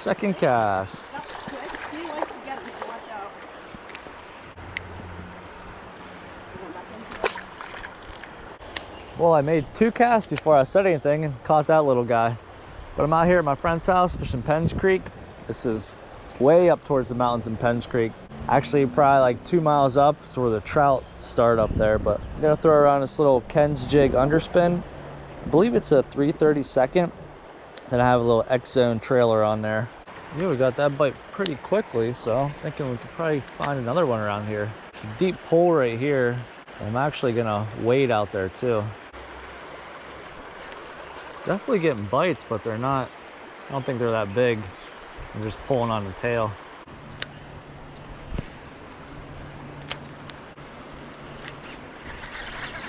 Second cast. He likes to get it, so watch out. Well, I made 2 casts before I said anything and caught that little guy. But I'm out here at my friend's house fishing Penns Creek. This is way up towards the mountains in Penns Creek. Actually, probably like 2 miles up, so where the trout start up there. But I'm gonna throw around this little Ned Jig underspin. I believe it's a 3/32. Then I have a little X-Zone trailer on there. Yeah, we got that bite pretty quickly, so I'm thinking we could probably find another one around here. It's a deep pull right here. I'm actually gonna wade out there too. Definitely getting bites, but they're not, I don't think they're that big. I'm just pulling on the tail.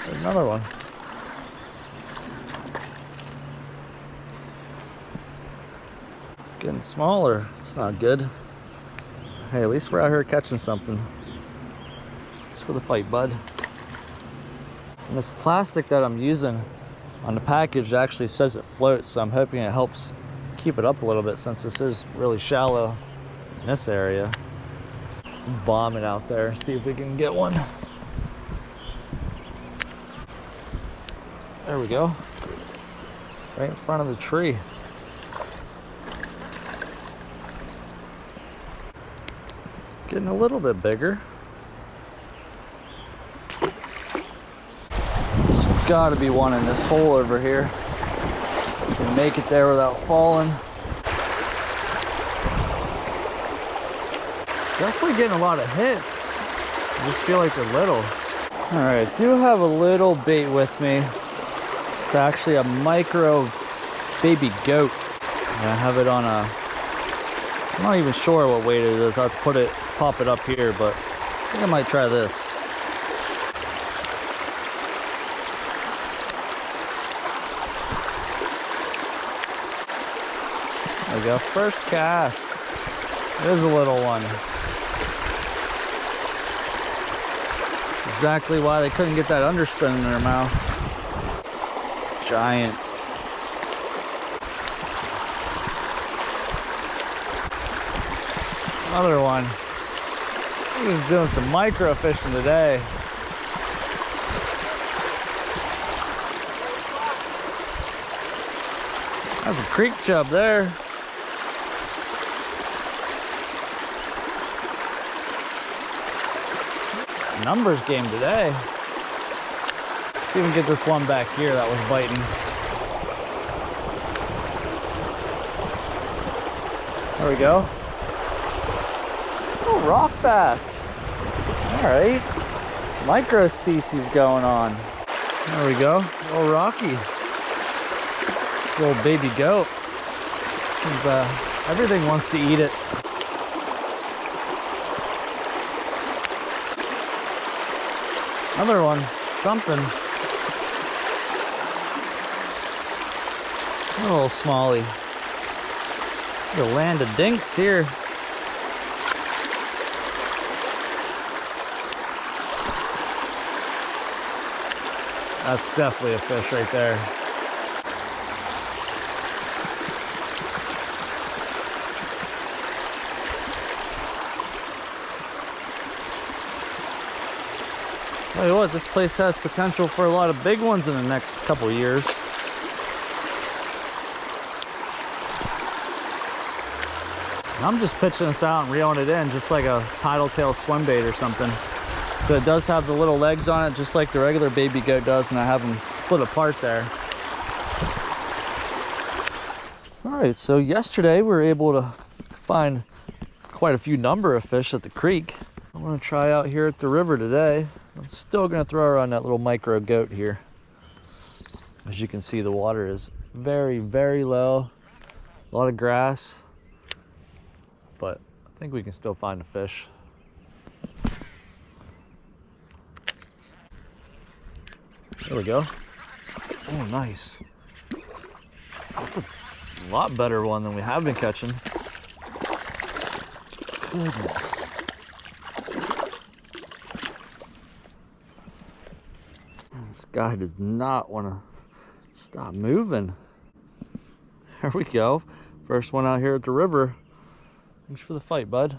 There's another one. Getting smaller. It's not good. Hey, at least we're out here catching something. It's for the fight, bud. And this plastic that I'm using on the package actually says it floats, so I'm hoping it helps keep it up a little bit since this is really shallow in this area. Bomb it out there, see if we can get one. There we go. Right in front of the tree. Getting a little bit bigger. There's gotta be one in this hole over here. Can make it there without falling. Definitely getting a lot of hits. I just feel like they're little. All right, I do have a little bait with me. It's actually a micro baby goat. And I have it on a, I'm not even sure what weight it is. I'll have to pop it up here, but I think I might try this. There we go, first cast. It is a little one. Exactly why they couldn't get that underspin in their mouth. Giant. Another one. He's doing some micro fishing today. That's a creek chub there. Numbers game today. Let's see if we can get this one back here that was biting. There we go. Oh, rock bass. All right. Micro species going on. There we go. Oh, Rocky. Little baby goat. Everything wants to eat it. Another one, something. A little smallie. The land of dinks here. That's definitely a fish right there. Tell you what, this place has potential for a lot of big ones in the next couple years. I'm just pitching this out and reeling it in just like a tidal tail swim bait or something. So it does have the little legs on it just like the regular baby goat does, and I have them split apart there. All right, so yesterday we were able to find quite a few number of fish at the creek. I want to try out here at the river today. I'm still going to throw around that little micro goat here. As you can see, the water is very, very low. A lot of grass. But I think we can still find a fish. There we go. Oh, nice. That's a lot better one than we have been catching. Goodness. This guy does not want to stop moving. There we go. First one out here at the river. Thanks for the fight, bud.